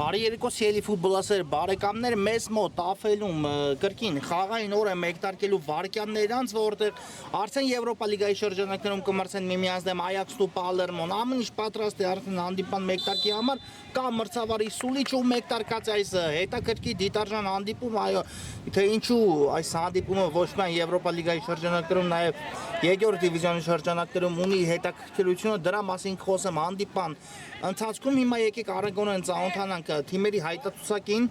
Բարի երեկո սիրելի ֆուտբոլասեր, բարեկամներ, մեզ մոտ Աֆելում կրկին խաղային օր է մեկնարկելու վարկյաններ անց, որտեղ արդեն Եվրոպա լիգայի շրջանակներում կմրցեն միմյանց դեմ Այաքսն ու Պալերմոն, ամեն ինչ պատրաստ է արդեն հանդիպան մեկնարկի համար, կա մրցավարի սուլիչ ու մեկնարկած այս հետաքրքիր դիտարժան հանդիպում, այո, թե ինչու այս հանդիպումը ոչ միայն Եվրոպա լիգայի շրջանակներում, նաև երկրորդ դիվիզիոնի շրջանակներում ունի հետաքրքրությունը, դրա մասին խոսեմ հանդիպան ընթացքում հիմա եկեք առանձնորեն ծանոթանանք թիմերի հայտարարություններին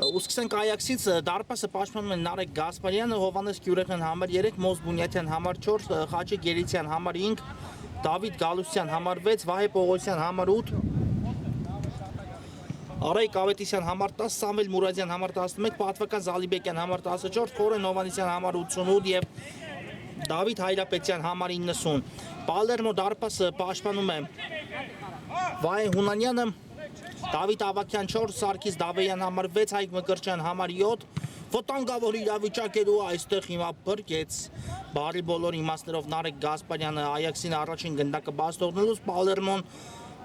ու սկսենք Այաքսից դարպասը պաշտպանում են Նարեկ Գասպարյանը, Հովհաննես Գյուրեխյան համար 3, Մոզ Բունյաթյան համար 4, Խաչիկ Գերիցյան համար 5, Դավիթ Գալուսյան համար 6, Վահե Պողոսյան համար 8, Արայիկ Ավետիսյան համար 10, Սամվել Մուրադյան համար 11, Պատվական Զալիբեկյան համար 14, Խորեն Հովհաննիսյան համար 88 եւ Դավիթ Հայրապետյան համար 90։ Պալերմո դարպասը պաշտպանում է Վահե Հունանյանը, Դավիթ Ավակյան 4, Սարգիս Դավեյան համար 6, Հայկ Մկրտչյան համար 7, վտանգավոր իրավիճակելու այստեղ հիմա բրկեց բարի բոլոր իմաստներով Նարեկ Գասպարյանը Այաքսին առաջին գնդակը բաց թողնելուց Պալերմոն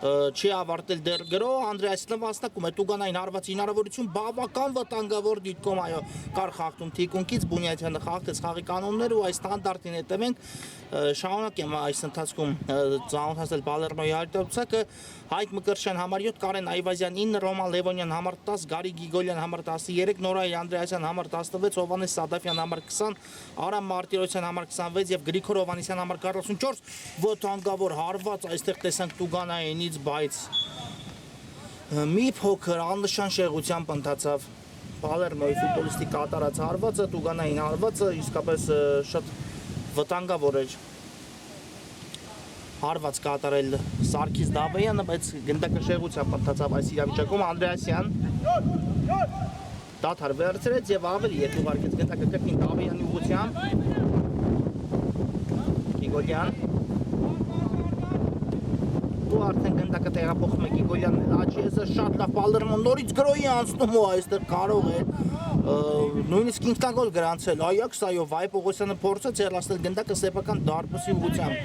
չի ավարտել դեռ գրո Անդրեասը վաստակում է Տուգանային հարվածի հնարավորություն բավական վտանգավոր դիտկում այո կար խախտում թիկունքից Բունյաթյանը խախտեց խաղի կանոնները ու այս ստանդարտին հետևենք շարունակեմ այս ընթացքում ծանոթացնել Պալերմոյի հայտարարությանը Հայկ Մկրտչյան համար 7 Կարեն Այվազյան 9 Ռոման Լևոնյան համար 10 Գարի Գիգոլյան համար 13 Նորայ Անդրեասյան համար 16 Հովհաննես Սադաֆյան համար 20 Արամ Մարտիրոսյան համար 26 եւ Գրիգոր Հովհաննիսյան համար 44 վտանգավոր հարված այստեղ տեսանք Տուգանայինից բայց մի փոքր աննշան շեղությամբ ընթացավ Պալերմոյի ֆուտբոլիստի կատարած հարվածը Տուգանային հարվածը իսկապես շատ վտանգավոր էր հարված կատարել Սարգիս Դավեյանը, բայց գնդակը շեղությամբ ընթացավ այս իրավիճակում Անդրեասյան դադար վերցրեց եւ ավելի ետ ուղարկեց գնդակը կրկին Դավեյանի ուղղությամբ Գիգոլյան ու արդեն գնդակը տեղափոխում է Գիգոլյան աչիեսը շատ լավ Պալերմոն նորից գրոյի անցնում ու այստեղ կարող է նույնիսկ ինքնագոլ գրանցել Այաքս այո Վահե Պողոսյանը փորձեց հեռացնել գնդակը սեփական դարպասի ուղղությամբ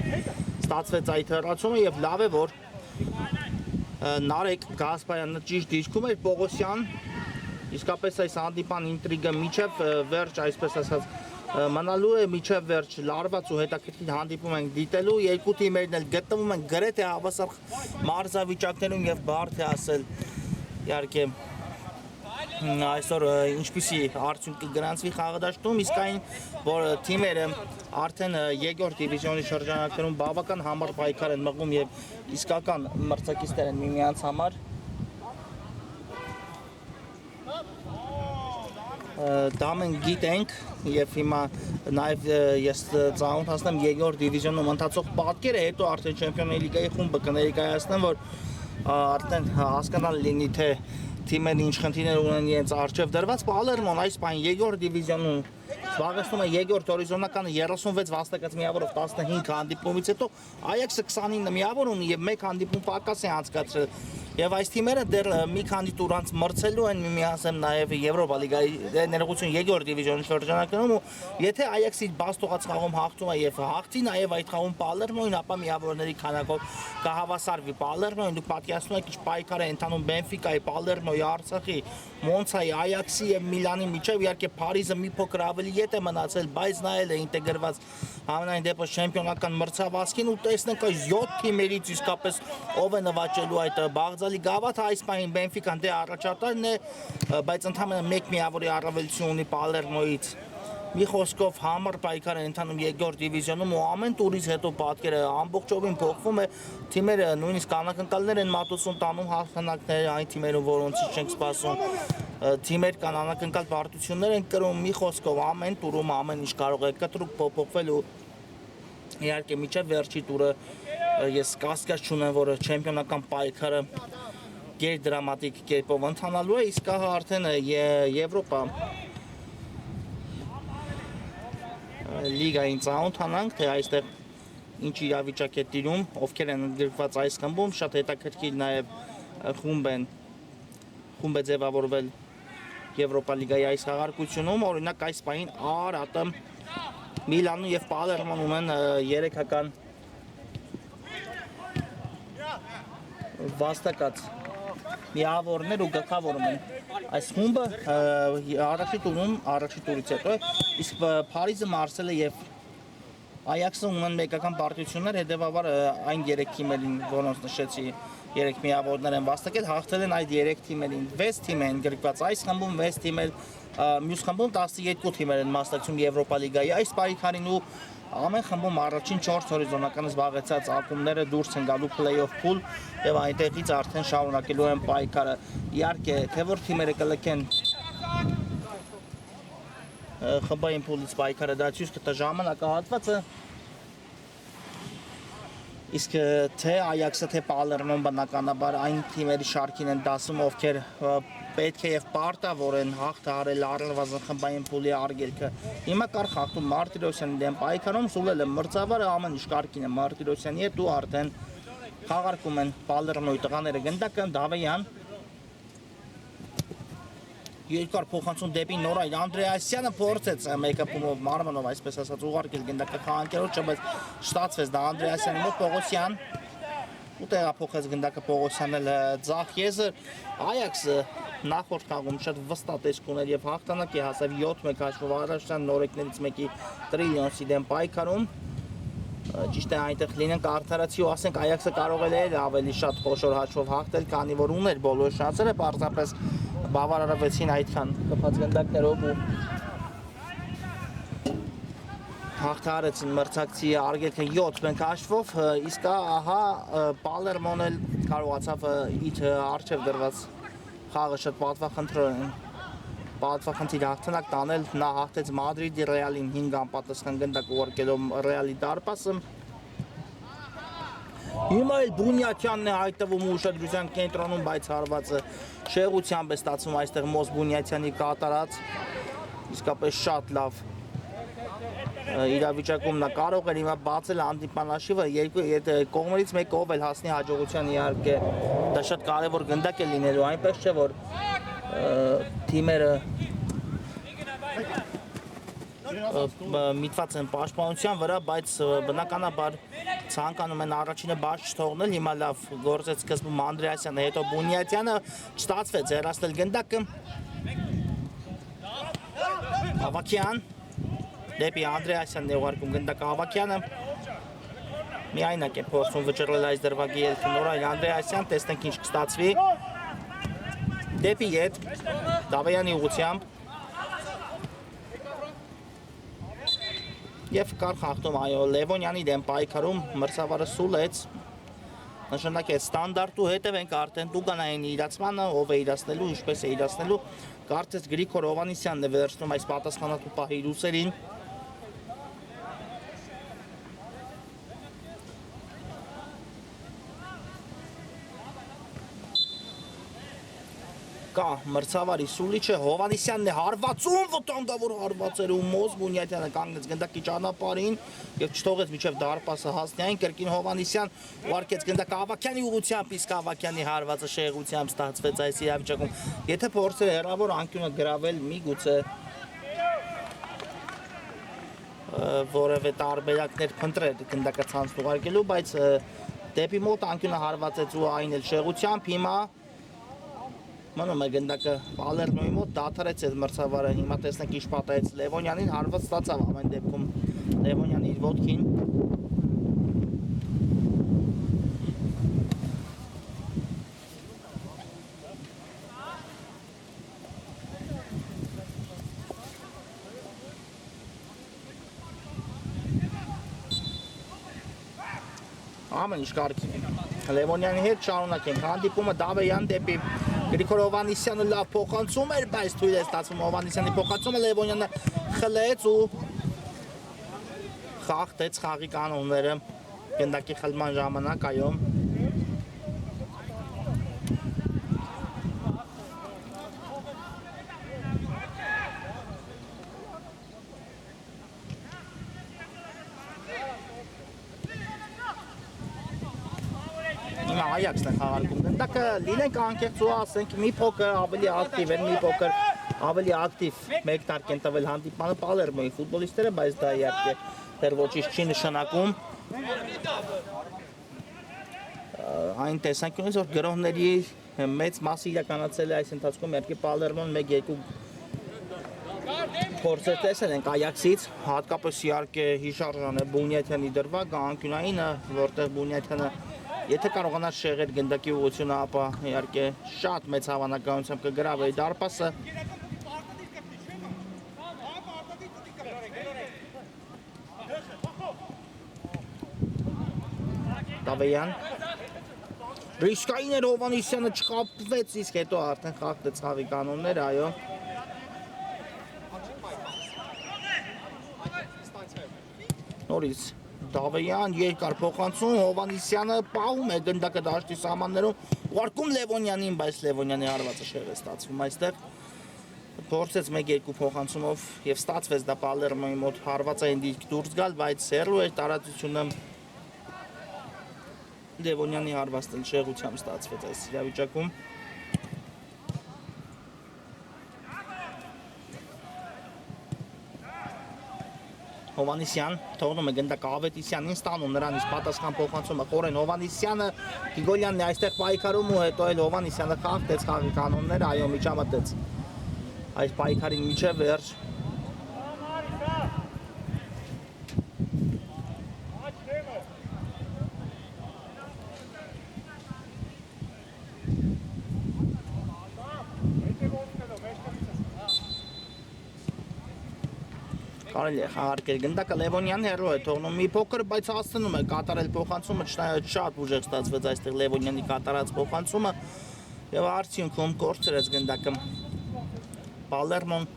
ստացվեց այդ հեռացումը եւ լավ է որ Նարեկ Գասպարյանը ճիշտ դիրքում էր Պողոսյան իսկապես այս հանդիպան ինտրիգը միջև վերջ այսպես ասած մնալու է միջև վերջ լարված ու հետաքրքիր հանդիպում ենք դիտելու երկու թիմերն էլ գտնվում են գրեթե հավասար մարզավիճակներում եւ բարդ է ասել իհարկե այսօր ինչպիսի արդյունք կգրանցվի խաղադաշտում իսկ այն որ թիմերը արդեն երկրորդ դիվիզիոնի շրջանակներում բավական համառ պայքար են մղում եւ իսկական մրցակիցներ են միմյանց համար դա մենք գիտենք եւ հիմա նաեւ ես ծանոթացնեմ երկրորդ դիվիզիոնում ընթացող պատկերը հետո արդեն Չեմպիոնների լիգայի խումբը կներկայացնեմ որ արդեն հասկանալ լինի թե թիմերն ինչ խնդիրներ ունեն իրենց առջև դրված Պալերմոն այս բան երկրորդ դիվիզիոնում զբաղեցնում է երկրորդ հորիզոնականը 36 վաստակած միավորով 15 հանդիպումից հետո Այաքսը 29 միավոր ունի եւ 1 հանդիպում պակաս է անցկացրել եւ այս թիմերը դեռ մի քանի տուր անց մրցելու են միմյանց նաեւ Եվրոպա լիգայի ներողություն երկրորդ դիվիզիոնի շրջանակներում ու եթե Այաքսի բաց թողած խաղում հաղթում է եւ հաղթի նաեւ այդ խաղում Պալերմոին ապա միավորների քանակով կհավասարվի Պալերմոին դուք պատկերացնում եք ինչ պայքար է ընթանում Բենֆիկայի Պալերմոյի Արցախի Մոնցայի Այաքսի եւ Միլանի միջեւ իհարկե Փարիզը մի փոքր ավելի ետ է մնացել բայց նա էլ է ինտեգրված համենայն դեպս չեմպիոնական մրցավազքին ու տեսնենք այս 7 թիմերից իսկապես ով է նվաճելու այդ բաղձալի գավաթը այս պահին Բենֆիկան դե առաջատարն է բայց ընդհանրապես մեկ միավորի առավելություն ունի Պալերմոյից մի խոսքով համառ պայքար է ընթանում երկրորդ դիվիզիոնում ու ամեն տուրից հետո պատկերը ամբողջովին փոխվում է թիմերը նույնիսկ անակնկալներ են մատուցում տանում հաղթանակներ այն թիմերում որոնցից չենք սպասում թիմեր կան անակնկալ պարտություններ են կրում մի խոսքով ամեն տուրում ամեն ինչ կարող է կտրուկ փոփոխվել ու իհարկե միջև վերջի տուրը ես կասկած չունեմ որ չեմպիոնական պայքարը գերդրամատիկ կերպով ընթանալու է իսկ ահա արդեն Եվրոպա լիգային ծանոթանանք թե այստեղ ինչ իրավիճակ է տիրում ովքեր են ընդգրկված այս խմբում շատ հետաքրքիր նաև խումբ է ձևավորվել Եվրոպա լիգայի այս խաղարկությունում օրինակ այս պահին Արատը Միլանը եւ Պալերմոն ունեն 3-ական վաստակած միավորներ ու գլխավորում են։ Այս խումբը առաջի տուրից հետո իսկ Փարիզը, Մարսելը եւ Այաքսը ունեն մեկական պարտություններ, հետեւաբար այն 3 թիմերին, որոնց նշեցի, 3 միավորներ են վաստակել, հաղթել են այդ 3 թիմերին։ 6 թիմ են գրկված այս խմբում, 6 թիմ էլ մյուս խմբում 12 թիմեր են մասնակցում Եվրոպա լիգայի այս պայքարին ու ամեն խմբում առաջին 4 հորիզոնական զբաղեցած ակումբները դուրս են գալու play-off pool եւ այնտեղից արդեն շարունակելու են պայքարը։ Իհարկե, թե որ թիմերը կլքեն խմբային փուլից պայքարը դա ցույց կտա ժամանակահատվածը իսկ թե Այաքսը թե Պալերմոն բնականաբար այն թիմերի շարքին են դասում ովքեր պետք է եւ պարտավոր են հաղթահարել առնվազն խմբային փուլի արգելքը հիմա կար խաղում Մարտիրոսյանի դեմ պայքարում Սուլելը մրցավարը ամեն ինչ կարգին է Մարտիրոսյանի հետ ու արդեն խաղարկում են Պալերմոյի տղաները գնդակը Դավեյան երկար փոխանցում դեպի Նորայր Անդրեասյանը փորձեց մեյքափումով մարմնով այսպես ասած ուղարկել գնդակը խաղանկերոջը բայց շտացվեց դա Անդրեասյանի մոտ Պողոսյան ու տեղափոխեց գնդակը Պողոսյանն ձախ եզր Այաքսը նախորդ խաղում շատ վստահ տեսք ուներ եւ հաղթանակի հասավ 7-1 հաշվով առաջան նորեկներից մեկի Տրիլիոնսի դեմ պայքարում ճիշտ է այնտեղ լինենք արդարացի ու ասենք Այաքսը կարող էր ավելի շատ խոշոր հաշվով հաղթել քանի որ ուներ բոլոր շանսերը պարզապես բավարարվեցին այդքան կփած գնդակներով ու հաղթարեցին մրցակցի արգելքը 7-1 հաշվով իսկ ահա Պալերմոն էլ կարողացավ իր արժև դրված խաղը շատ պատվախնդիր հաղթանակ տանել նա հաղթեց Մադրիդի Ռեալին 5 անպատասխան գնդակ ուղարկելով Ռեալի դարպասը Հիմա էլ Բունյատյանն է հայտնվում ուշադրության կենտրոնում, բայց հարվածը շեղությամբ է ստացվում այստեղ Մոս Բունյատյանի կատարած, իսկապես շատ լավ իրավիճակում նա կարող էր հիմա բացել հանդիպանաշիվը, կողմերից մեկը ով էլ հասնի հաջողության իհարկե դա շատ կարևոր գնդակ է լինելու, այնպես չէ որ թիմերը միտված են պաշտպանության վրա, բայց բնականաբար ցանկանում են առաջինը բաց չթողնել, հիմա լավ գործեց սկզբում Անդրեասյանը, հետո Բունյատյանը չստացվեց հեռացնել գնդակը Ավակյան դեպի Անդրեասյանն է ուղարկում գնդակը Ավակյանը միայնակ է փորձում վճռել այս դրվագի ելքը Նորայր Անդրեասյան, տեսնենք ինչ կստացվի դեպի ետ Դավեյանի ուղղությամբ Եվ կար խաղթում այո Լևոնյանի դեմ պայքարում մրցավարը սուլեց նշանակեց ստանդարտ ու հետևենք արդեն Տուգանային իրացմանը ով է իրացնելու ինչպես է իրացնելու կարծես Գրիգոր Հովանեսյանն է վերցնում այս պատասխանատու պահի ռուսերին Կա մրցավարի սուլիչը Հովանեսյանն է հարվածում վտանգավոր հարվածեր ու Մոս Բունյատյանը կանգնեց գնդակի ճանապարհին եւ չթողեց միջև դարպասը հասնի այն կրկին Հովանեսյան ուղարկեց գնդակը Ավակյանի ուղղությամբ իսկ Ավակյանի հարվածը շեղությամբ ստացվեց այս իրավիճակում եթե փորձեր հեռավոր անկյունը գրավել միգուցե որևէ տարբերակներ փնտրել գնդակը ցանց ուղարկելու բայց դեպի մոտ անկյունը հարվածեց ու այն էլ շեղությամբ հիմա Մնում է գնդակը Պալերմոյի մոտ դադարեց այդ մրցավարը, հիմա տեսնենք ինչ պատահեց Լևոնյանին, հարված ստացավ ամեն դեպքում Լևոնյանը իր ոտքին Ամեն ինչ կարգին է Լևոնյանի հետ շարունակենք, հանդիպումը Դավեյան դեպի Գրիգոր Հովանեսյանը լավ փոխանցում էր, բայց թույլ է ստացվում Հովանեսյանի փոխանցումը Լևոնյանը խլեց ու խախտեց խաղի կանոնները գնդակի խլման ժամանակ, այո Այաքսն է խաղարկում գնդակը, լինենք անկեղծ ու ասենք մի փոքր ավելի ակտիվ են, մի փոքր ավելի ակտիվ մեկ տարկ են տվել հանդիպանը Պալերմոյի ֆուտբոլիստները, բայց դա իհարկե դեռ ոչինչ չի նշանակում այն տեսանկյունից որ գրողների մեծ մասը իրականացել է այս ընթացքում երկի Պալերմոն 1-2 փորձեր տեսել ենք Այաքսից, հատկապես իհարկե հիշարժան է Բունյաթյանի դրվագը, անկյունայինը, որտեղ Բունյաթյանը եթե կարողանար շեղել գնդակի ուղղությունը, ապա իհարկե շատ մեծ հավանականությամբ կգրավի դարպասը։ Դավեյան ռիսկային էր Հովանեսյանը չխաբվեց, իսկ հետո արդեն խախտեց ցավի կանոններ, այո։ Նորից Դավեյան երկար փոխանցում, Հովանեսյանը պահում է գնդակը դաշտի սահմաններում, ուղարկում Լևոնյանին, բայց Լևոնյանի հարվածը շեղ է ստացվում այստեղ։ Փորձեց 1-2 փոխանցումով եւ ստացվեց դա Պալերմոյի մոտ հարվածային դիրք դուրս գալ, բայց հեռու էր տարածությունը Լևոնյանի հարվածն շեղությամբ ստացվեց այս իրավիճակում։ Հովանեսյան թողնում է գնդակ Ավետիսյանին, ստանում նրանից պատասխան փոխանցումը Խորեն Հովանեսյանը, Գիգոլյանն է այստեղ պայքարում ու հետո էլ Հովանեսյանը խախտեց խաղի կանոնները, այո, միջամտեց այս պայքարի միջև վերջ։ Կարելի է խաղարկել գնդակը Լևոնյան հեռու է թողնում մի փոքր, բայց հասցնում է կատարել փոխանցումը, չնայած շատ ուժեղ ստացվեց այստեղ Լևոնյանի կատարած փոխանցումը եւ արդյունքում կորցրեց գնդակը Պալերմոն։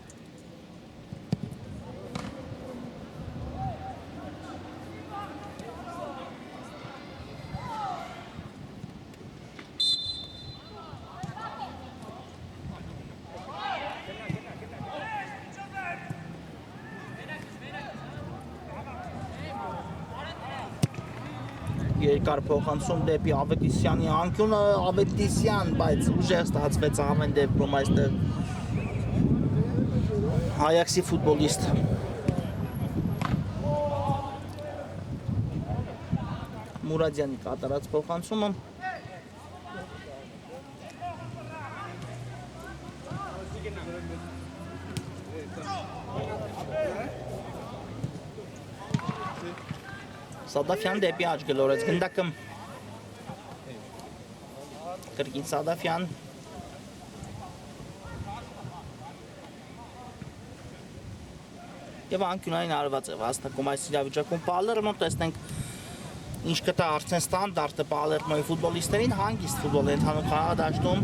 Երկար փոխանցում դեպի Ավետիսյանի անկյունը, Ավետիսյան, բայց ուժեղ ստացվեց ամեն դեպքում այստեղ Այաքսի ֆուտբոլիստ։ Մուրադյանի կատարած փոխանցումը։ Սադաֆյան դեպի աջ գլորեց գնդակը։ Կրկին Սադաֆյան։ Եվ անկյունային հարված է վաստակում այս իրավիճակում Պալերմոն, տեսնենք ինչ կտա արդեն ստանդարտը Պալերմոյի ֆուտբոլիստերին, հանգիստ ֆուտբոլ է ընթանում խաղադաշտում։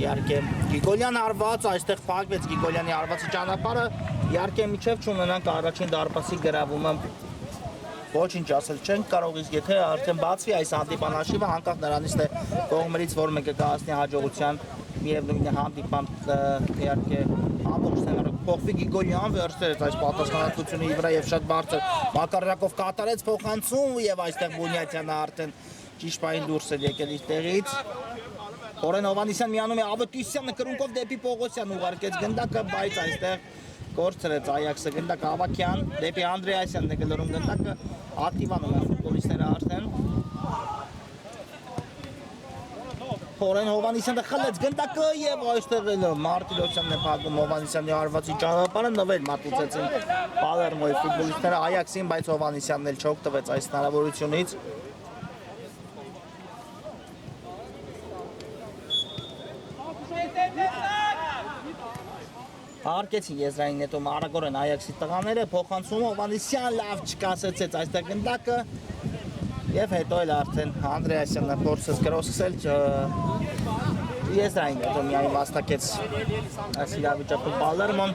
Իհարկե Գիգոլյան հարված, այստեղ փակվեց Գիգոլյանի հարվածի ճանապարհը, իհարկե միջև չունենանք առաջին դարպասի գրավումը։ Ոչինչ ասել չենք կարող, իսկ եթե արդեն բացվի այս հանդիպան հաշիվը, անկախ նրանից թե կողմերից որ մեկը կհասնի հաջողության, միևնույն է հանդիպան իհարկե ամբողջ թեմերը փոխվի Գիգոլյան վերցրեց այս պատասխանատվությունը իր վրա եւ շատ բարձր մակարդակով կատարեց փոխանցում եւ այստեղ Բունյաթյանը արդեն ճիշտ պահին դուրս է եկել իր տեղից։ Խորեն Հովանեսյան միանում է Ավետիսյանը կրունկով դեպի Պողոսյան ուղարկեց գնդակը, բայց այստեղ կորցրեց Այաքսը գնդակը Ավակյան դեպի Անդրեասյանն է գլորում գնդակը, ակտիվանում են ֆուտբոլիստները արդեն։ Խորեն Հովանեսյանը խլեց գնդակը եւ այստեղ էլ Մարտիրոսյանն է փակում Հովանեսյանի հարվածի ճանապարհը, նվել մատուցեցին Պալերմոյի ֆուտբոլիստները Այաքսին, բայց Հովանեսյանն էլ չօգտվեց այս հնարավորությունից։ Հարկեցին եզրային նետում արագորեն Այաքսի տղաները, փոխանցումը Հովանեսյան լավ չկասեցեց այստեղ գնդակը եւ հետո էլ արդեն Անդրեասյանը փորձեց կրոսել եզրային նետում միայն վաստակեց այս իրավիճակում Պալերմոն։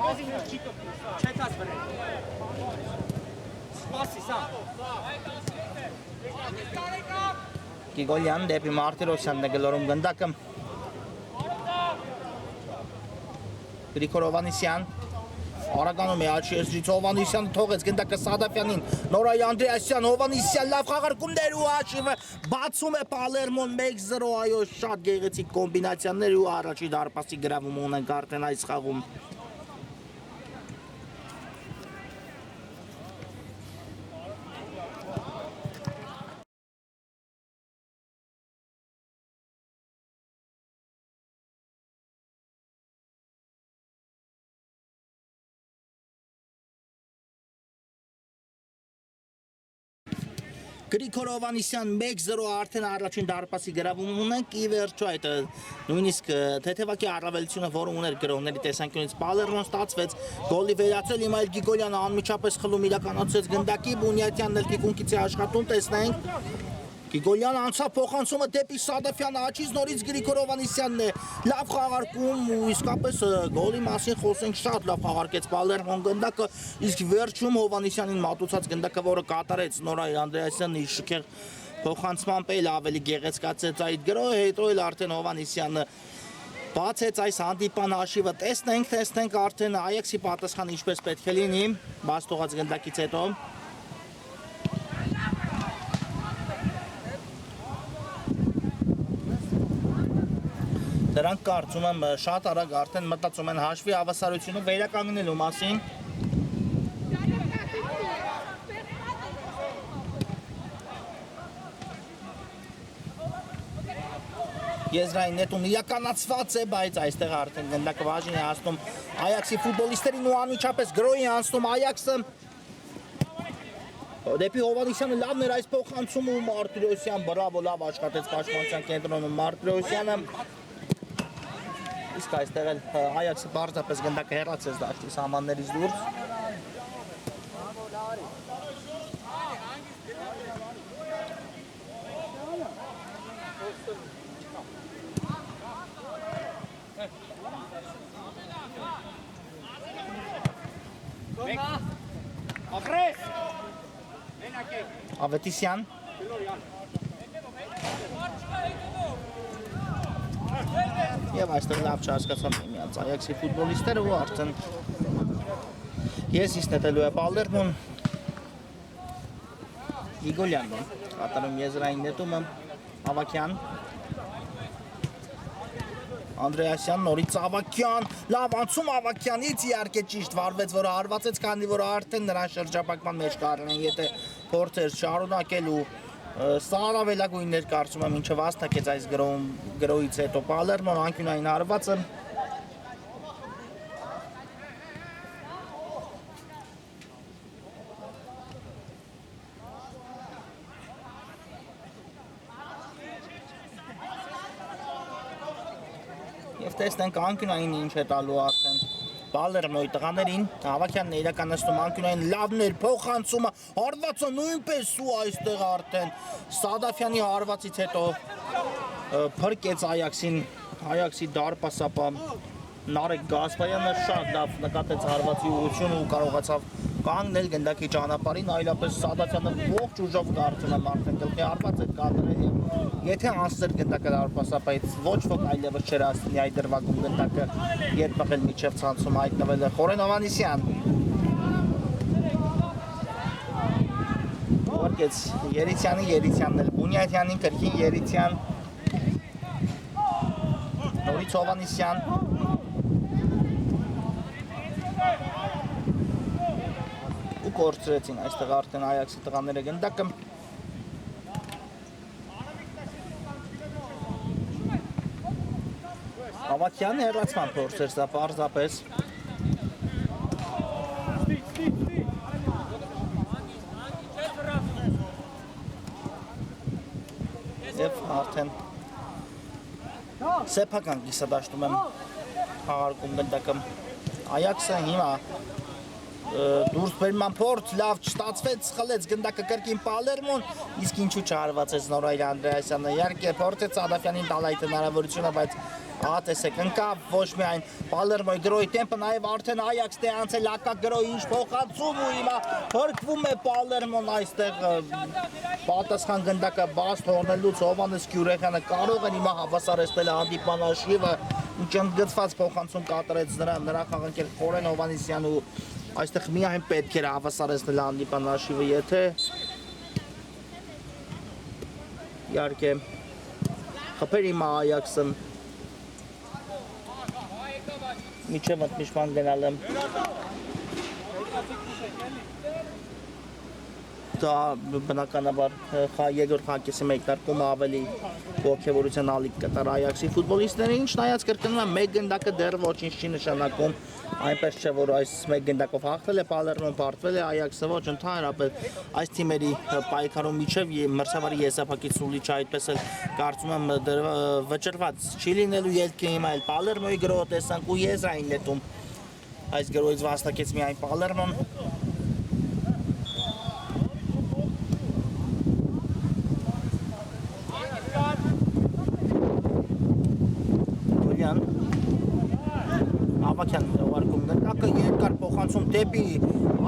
Գիգոլյան դեպի Մարտիրոսյանն է գլորում գնդակը։ Գրիգոր Հովանեսյան արագանում է աչքի եզրից Հովանեսյանը թողեց գնդակը Սադաֆյանին, Նորայ Անդրեասյան, Հովանեսյան լավ խաղարկումներ ու հաշիվը բացում է Պալերմոն 1-0, այո, շատ գեղեցիկ կոմբինացիաներ ու առաջի դարպասի գրավում ունենք արդեն այս խաղում։ Գրիգոր Հովհաննիսյան 1-0 արդեն առաջին դարպասի գրավում ունենք ի վերջո այդ նույնիսկ թեթևակի առավելությունը որը ուներ գրողների տեսանկյունից Պալերմոն ստացվեց գոլի վերացել Իմայել Գիգոլյանը անմիջապես խլում իրականացրեց գնդակի Բունյատյանն էլ թիկունքից է աշխատում տեսնենք Գիգոլյանը անցավ փոխանցումը դեպի Սադաֆյանը աչից նորից Գրիգոր Հովհաննիսյանն է լավ խաղարկում ու իսկապես գոլի մասին խոսենք շատ լավ խաղարկեց Պալերմոն գնդակը իսկ վերջում Հովհաննիսյանին մատուցած գնդակը որը կատարեց Նորայր Անդրեասյանն իր շքեղ փոխանցմամբ էլ ավելի գեղեցկացեց այդ գրոհը հետո էլ արդեն Հովհաննիսյանը բացեց այս հանդիպան հաշիվը տեսնենք արդեն Այաքսի պատասխանը ինչպես պետք է լինի բաց թողած գնդակից հետո Դրանք կարծում եմ շատ արագ արդեն մտածում են հաշվի հավասարությունը վերականգնելու մասին Եզրային նետում իրականացված է, բայց այստեղ արդեն գնդակը բաժին է հասնում Այաքսի ֆուտբոլիստերին ու անմիջապես գրոհի անցնում Այաքսը Դեպի Հովհաննիսյանը լավն էր այս փոխանցումը ու Մարտիրոսյան բրավո լավ աշխատեց պաշտպանության կենտրոնում Մարտիրոսյանը Իսկ այստեղ էլ Այաքսը բարձրապես գնդակը հեռացեց դաշտի սահմաններից դուրս Ավետիսյան Եվ այստեղ լավ չհասկացան միմյանց Այաքսի ֆուտբոլիստերը ու արդեն Եսիս նետելու է Պալերմոն Գիգոլյանն է կատարում եզրային նետումը Ավակյան Անդրեասյան նորից Ավակյան լավ անցում Ավակյանից իհարկե ճիշտ վարվեց որը հարվածեց քանի որ արդեն նրան շրջապակման մեջ կառնեն եթե փորձեր շարունակելու Սա առավելագույններ կարծում եմ ինչը վաստակեց այս գրոհից հետո Պալերմոն անկյունային հարվածը Եվ տեսնենք անկյունային ինչ է տալու արդեն Պալերմոյի տղաներին Ավակյանն է իրականացնում անկյունային լավն էր փոխանցումը հարվածը նույնպես ու այստեղ արդեն Սադաֆյանի հարվածից հետո փրկեց Այաքսի դարպասապա Նարեկ Գասպարյանը շատ լավ նկատեց հարվածի ուղղությունը ու կարողացավ կանգնել գնդակի ճանապարհին այլապես Սադաֆյանը ողջ ուժով կարծում եմ արդեն գլխի հարված էր կատարել եւ եթե անցներ գնդակը դարպասապայից ոչ ոք այլևս չէր ասնի այդ դրվագում գնդակը երբ մղել միջև ցանցում հայտնվել է Խորեն Հովհաննիսյան Որկեց Երիցյանն էլ Բունյատյանին կրկին Երիցյան Նորից Հովհաննիսյան ու կորցրեցին այստեղ արդեն Այաքսի տղաները գնդակը Ավակյանը հեռացման փորձեր սա պարզապես Եվ արդեն սեփական կիսադաշտում եմ խաղարկում գնդակը Այաքսը հիմա դուրս բերման փորձ լավ չստացվեց խլեց գնդակը կրկին Պալերմոն իսկ ինչու չհարվածեց Նորայր Անդրեասյանը իհարկե փորձեց Սադաֆյանին տալ այդ հնարավորությունը բայց ահա տեսեք ընկավ ոչ միայն Պալերմոյի գրոհի տեմպը նաև արդեն Այաքսն է անցել հակակ գրոհի ինչ փոխանցում ու հիմա փրկվում է Պալերմոն այստեղ պատասխան գնդակը բաց թողնելուց Հովհաննես Գյուրեխյանը կարող են հիմա հավասարեցնել հանդիպման հաշիվը ինչ ընդգծված փոխանցում կատարեց նրա խաղընկեր Խորեն Հովհաննիսյանը ու այստեղ միայն պետք էր հավասարեցնել հանդիպան հաշիվը եթե իհարկե խփեր հիմա Այաքսը միջև ընդմիջման գնալը դա բնականաբար երկրորդ հակեսի մեկնարկումը ավելի ողջավորության ալիք կտար Այաքսի ֆուտբոլիստներին, չնայած կրկնում եմ մեկ գնդակը դեռ ոչինչ չի նշանակում, այնպես չէ որ այս մեկ գնդակով հաղթել է Պալերմոն, պարտվել է Այաքսը, ոչ ընդհանրապես այս թիմերի պայքարում միջև մրցավարի եզրափակիչ սուլիչը այդպես էլ կարծում եմ վճռված չի լինելու ելքի հիմա էլ Պալերմոյի գրոհը տեսանք ու եզրային նետում այս գրոհից վաստակեց միայն Պալերմոն Ավակյան ուղարկում գնդակը երկար փոխանցում դեպի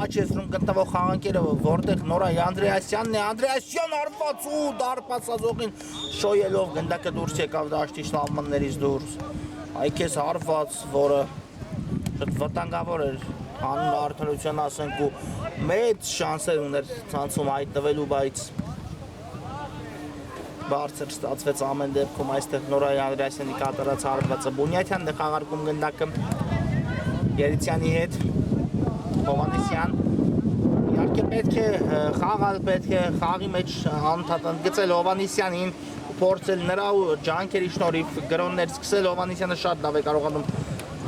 աչեսրում գտնվող խաղանկերը որտեղ Նորայ Անդրեասյանն է Անդրեասյան արված ու դարպասազողին շոյելով գնդակը դուրս եկավ դաշտի շլավմաններից դուրս այքես հարված որը շատ վտանգավոր էր հանուն արդարության ասենք ու մեծ շանսեր ուներ ցանցում հայտնվելու բայց բարձր ստացվեց ամեն դեպքում այստեղ Նորայ Անդրեասյանի կատարած հարվածը Բունյաթյանն է խաղարկում գնդակը Երիցյանի հետ Հովանեսյան իհարկե պետք է խաղալ պետք է խաղի մեջ ընդգծել Հովանեսյանին փորձել նրա ջանքերի շնորհիվ գրոններ սկսել Հովանեսյանը շատ լավ է կարողանում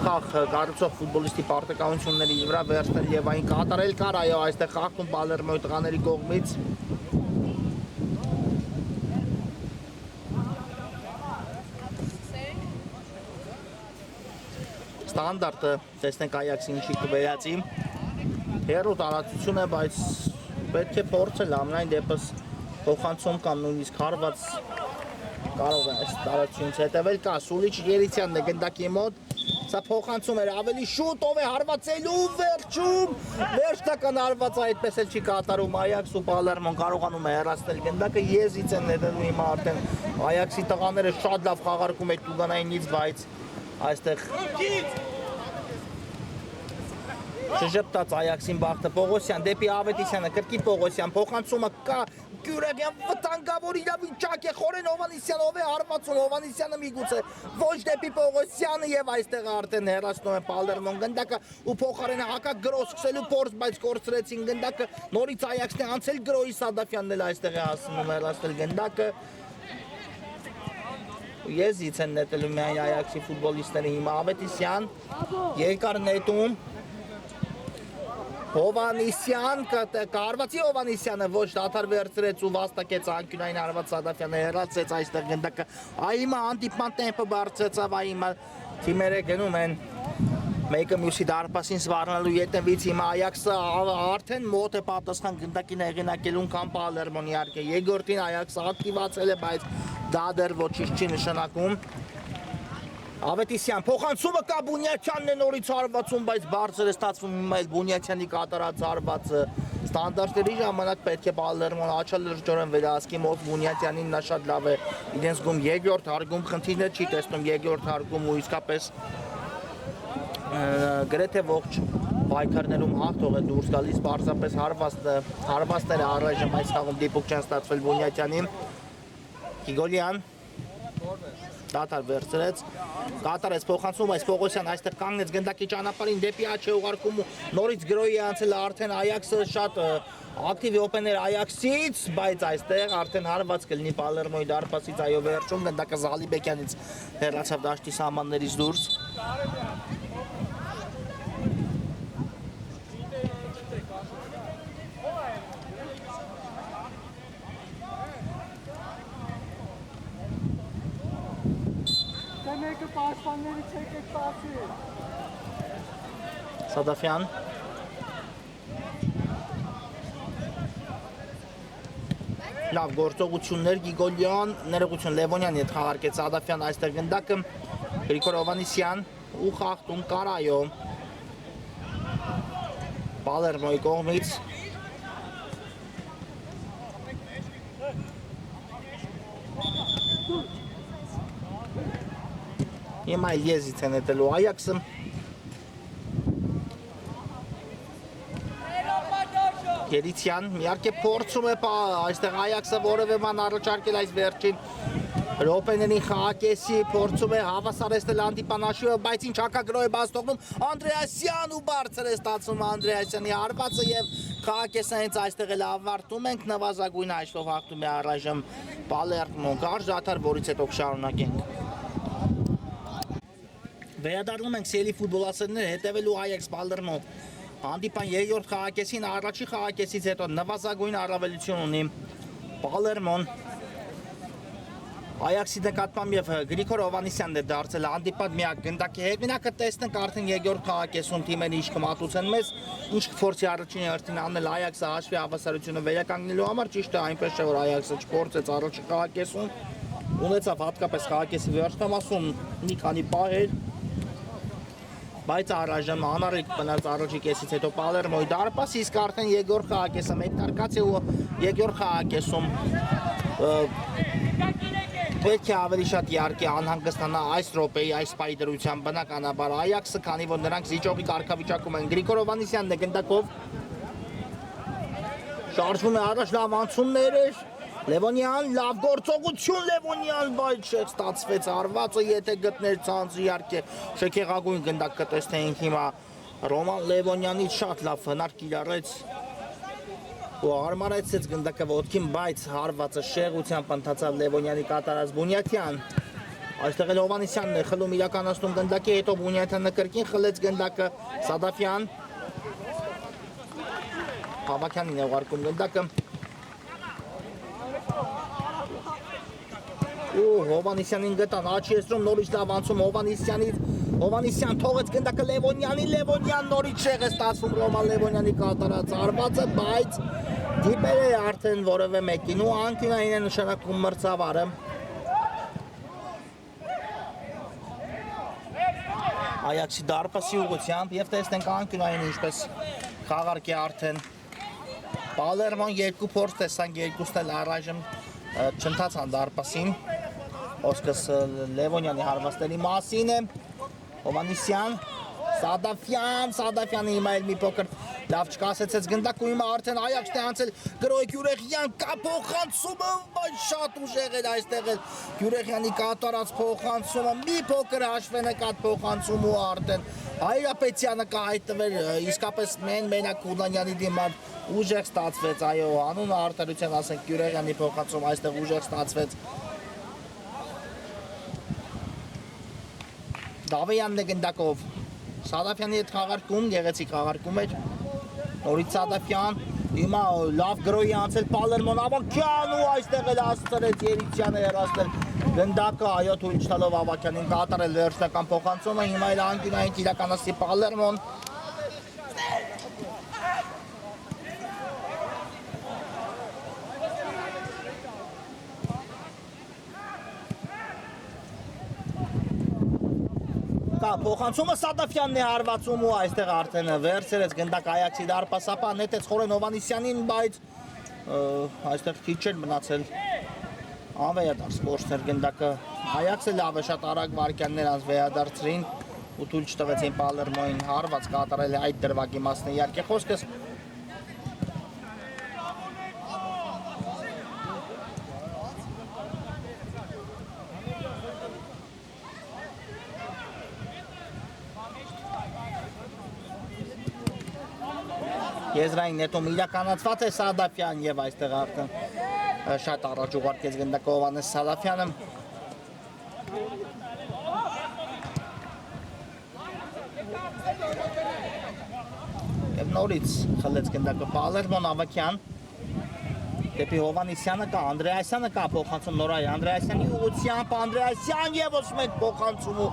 խաղ կառուցող ֆուտբոլիստի պարտականությունների վրա վերցնել եւ այն կատարել կար այո այստեղ խաղում Պալերմոյի տղաների կողմից Ստանդարտը տեսնենք Այաքսի ինչի կվերածի հերո տարածություն է բայց պետք է փորձել ամենայն դեպս փոխանցում կամ նույնիսկ հարված կարող է այս տարածությունից հետևել կա Սուլիչ Երիցյանն է գնդակի մոտ սա փոխանցում էր ավելի շուտ ով է հարվածելու վերջում վերջնական հարվածը այդպես էլ չի կատարում Այաքս ու Պալերմոն կարողանում է հեռացնել գնդակը եզից են ներդնում հիմա արդեն Այաքսի տղաները շատ լավ խաղարկում են տուգանայինից բայց այստեղ շժպտաց Այաքսին բախտը Պողոսյան դեպի Ավետիսյանը կրկին Պողոսյան փոխանցումը կա Գյուրեգյան վտանգավոր իրավիճակ է խորեն Հովանեսյան ով է հարվածում Հովանեսյանը միգուցե ոչ դեպի Պողոսյանը եւ այստեղ արդեն հեռացնում է Պալերմոն գնդակը ու փոխարենը հակակ գրոհ սկսելու փորձ բայց կորցրեցին գնդակը նորից Այաքսն է անցել գրոհի Սադաֆյանն էլ այստեղ է հասնում հեռացնել գնդակը Եզից են նետելու միայն Այաքսի ֆուտբոլիստները հիմա Ավետիսյան երկար նետում Հովանեսյան կարվածի Հովանեսյանը ոչ դադար վերցրեց ու վաստակեց անկյունային հարված Սադաֆյանը հեռացեց այստեղ գնդակը այ հիմա հանդիպման տեմպը բարձրացավ այ հիմա թիմերը գնում են մեկը մյուսի դարպասին սվառնալու ետևից հիմա Այաքսը արդեն մոտ է պատասխան գնդակին հեղինակելուն կամ Պալերմոն իհարկե երկրորդին Այաքսը ակտիվացել է բայց դա դեռ ոչինչ չի նշանակում Ավետիսյան փոխանցումը կա Բունյաթյանն է նորից հարվածում բայց բարձր է ստացվում հիմա էլ Բունյաթյանի կատարած հարվածը ստանդարտների ժամանակ պետք է Պալերմոն աչալրջորեն վերահսկի մոտ Բունյաթյանին նա շատ լավ է իրենց զգում երկրորդ հարգում խնդիրներ չի տեսնում երկրորդ հարգում ու իսկապես գրեթե ողջ պայքարներում հաղթող է դուրս գալիս պարզապես հարվածները առայժմ այս խաղում դիպուկ չեն ստացվել Բունյաթյանին Գիգոլյան դադար վերցրեց կատարեց փոխանցում այս Պողոսյան այստեղ կանգնեց գնդակի ճանապարհին դեպի աջ է ուղարկում ու նորից գրոհի անցել արդեն Այաքսը շատ ակտիվ օպեներ Այաքսից բայց այստեղ արդեն հարված կլինի Պալերմոյի դարպասից այո վերջում գնդակը Զալիբեկյանից հեռացավ դաշտի սահմաններից դուրս Սադաֆյան լավ գործողություններ Գիգոլյան ներողություն Լևոնյանի հետ խաղարկեց Սադաֆյան այստեղ գնդակը Գրիգոր Հովանեսյան ու խաղտում կարայո Պալերմոյի կողմից Հիմա էլ եզից են հետելու Այաքսը Երիցյան իհարկե փորձում է այստեղ Այաքսը որևէ բան առաջարկել այս վերջին Ռոպեների խաղակեսի փորձում է հավասարեցնել հանդիպանաշիվը, բայց ինչ հակագրոհ է բաց թողնում Անդրեասյան ու բարձր է ստացվում Անդրեասյանի հարվածը եւ խաղակեսը հենց այստեղ էլ ավարտում ենք նվազագույն հաշվով հաղթում է առայժմ Պալերմոն կարճ դադար, որից հետո կշարունակենք։ Վերադառնում ենք սիրելի ֆուտբոլասերներ հետևելու Այաքս Պալերմո հանդիպան երրորդ խաղակեսին առաջի խաղակեսից հետո նվազագույն առավելություն ունի Պալերմոն Այաքսի նկատմամբ եւ Գրիգոր Հովհաննիսյանն է դարձել հանդիպած միակ գնդակի հետ։ Մենակ տեսնենք արդեն երկրորդ խաղակեսում թիմերը ինչ կմատուցեն մեզ, ինչ կփորձի առաջին հերթին անել Այաքսը հաշվի հավասարությունը վերականգնելու համար, ճիշտ է այնպես չէ որ Այաքսը չփորձեց առաջի խաղակեսում, ունեցավ հատկապես խաղակեսի վերջնամասում մի քանի պահեր, բայց առայժմ անառիկ մնաց առաջի կեսից հետո Պալերմոյի դարպաս, իսկ արդեն երկրորդ խաղակեսը մեկնարկած է ու երկրորդ խաղակեսում պետք է ավելի շատ իհարկե անհանգստանա այս րոպեի այս պահի դրությամբ բնականաբար Այաքսը, քանի որ նրանք զիջողի կարգավիճակում են։ Գրիգոր Հովհաննիսյանն է գնդակով շարժվում է առաջ, լավ անցումներ էր Լևոնյան, լավ գործողություն Լևոնյան, բայց չստացվեց հարվածը, եթե գտներ ցանց իհարկե շքեղագույն գնդակ կտեսնեինք հիմա Ռոման Լևոնյանից շատ լավ հնար կիրառեց ու հարմարեցեց գնդակը ոտքին, բայց հարվածը շեղությամբ ընթացավ Լևոնյանի կատարած Բունյաթյան։ Այստեղ էլ Հովհաննիսյանն է խլում իրականացնում գնդակի, հետո Բունյաթյանը կրկին խլեց գնդակը Սադաֆյան։ Հավաքյանին է ուղարկում գնդակը։ Հովհաննիսյանին գտան, աչի էսրում նորից լավ անցում Հովհաննիսյանից, Հովհաննիսյան թողեց գնդակը Լևոնյանին, Լևոնյան նորից շեղ է ստացվում Ռոման Լևոնյանի կատարած հարվածը, բայց դիպեր է արդեն որևէ մեկին ու անկյունային է նշանակում մրցավարը։ Այաքսի դարպասի ուղղությամբ եւ տեսնենք անկյունային ինչպես խաղարկ է արդեն Պալերմոն երկու փորձ տեսանք, երկուսն էլ առայժմ չընթացան դարպասին, խոսքս Լևոնյանի հարվածների մասին է, Հովհաննիսյան, Սադաֆյանը հիմա էլ մի փոքր լավ չկասեցեց գնդակը, հիմա արդեն Այաքսն է անցել Գրոյք Յուրեխյան փոխանցումը, բայց շատ ուժեղ էր այստեղ էլ Յուրեխյանի կատարած փոխանցումը, մի փոքր հաշվեն եկած փոխանցում ու արդեն Հայրապետյանը կհայտնվեր իսկապես մենակ Հուդանյանի դիմաց ուժեղ ստացվեց, այո, անունը արտադրության ասենք Յուրեխյանի փոխանցում այստեղ ուժեղ ստացվեց։ Դավեյանն է գնդակով Սադաֆյանի հետ խաղարկում, գեղեցիկ խաղարկում էր նորից Սադաֆյան, հիմա լավ գրոյի անցել Պալերմոն Ավագյան ու այստեղ էլ աստրեց Երիցյանը հեռացնել գնդակը, այո, թույլ չտալով Ավագյանին կատարել վերջնական փոխանցումը, հիմա էլ անկյունային իրականացի Պալերմոն։ Փոխանցումը Սադաֆյանն է հարվածում ու այստեղ արդեն վերցրեց գնդակ Այաքսի դարպասապա, նետեց Խորեն Հովհաննիսյանին, բայց այստեղ քիչ էր մնացել անվերադարձ փորձներ գնդակը Այաքսը լավ է, շատ արագ վարքյաններ անց վերադարձրին ու թույլ չտվեցին Պալերմոյին հարված կատարել այդ դրվագի մասն է իհարկե խոսքս Եզրային նետում իրականացված է Սադաֆյան եւ այստեղ արդեն շատ առաջ ուղարկեց գնդակը Հովհաննես Սադաֆյանը։ Եվ նորից խլեց գնդակը Պալերմոն Ավագյան։ Դեպի Հովհաննիսյանը կա, Անդրեասյանը կա փոխանցում նորայ Անդրեասյանի ուղղությամբ Անդրեասյան եւս մեկ փոխանցում ու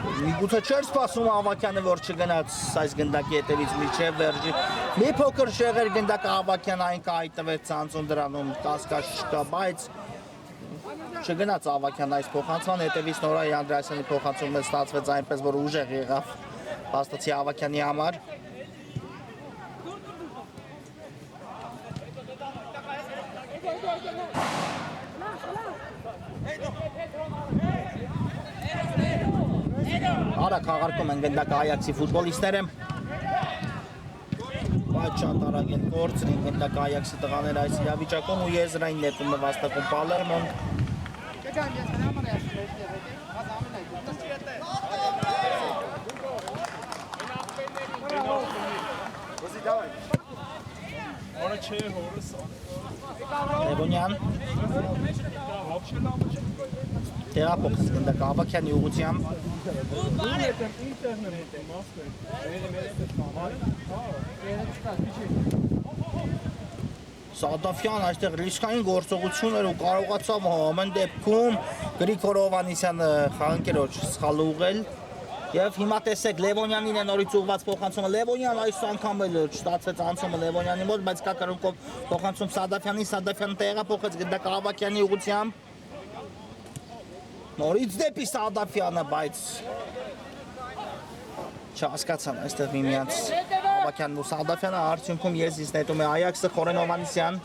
Միգուցե չէր սպասում Ավագյանը, որ չգնաց այս գնդակի հետևից միջև վերջի։ Մի փոքր շեղեր գնդակը Ավագյանը այն կհայտնվեց ցանցում դրանում կասկած չկա, բայց չգնաց Ավագյանը այս փոխանցման հետևից նորայ Անդրեասյանի փոխանցումը ստացվեց այնպես, որ ուժեղ եղավ հաստացի Ավագյանի համար։ Արագ խաղարկում են գնդակը Այաքսի ֆուտբոլիստները։ Բայց շատ արագ են կորցրին գնդակը Այաքսի տղաները այս իրավիճակում ու եզրային նետում նվաստակում Պալերմոն։ Լևոնյան Տեղափոխեց գնդակ Ավակյանի ուղղությամբ Սադաֆյան այստեղ ռիսկային գործողություն էր ու կարողացավ ամեն դեպքում Գրիգոր Հովհաննիսյանը խաղընկերոջ սխալ ուղղել Եվ հիմա տեսեք Լևոնյանին է նորից ուղղված փոխանցումը Լևոնյան այս անգամ էլ չստացվեց անցումը Լևոնյանի մոտ բայց կա կրունկով փոխանցում Սադաֆյանին Սադաֆյանը տեղափոխեց գնդակ Ավակյանի ուղղությամբ Նորից դեպի Սադաֆյանը բայց չհասկացան այստեղ միմյանց Ավակյանն ու Սադաֆյանը արդյունքում եզրից նետում է Այաքսը Խորեն Հովհաննիսյան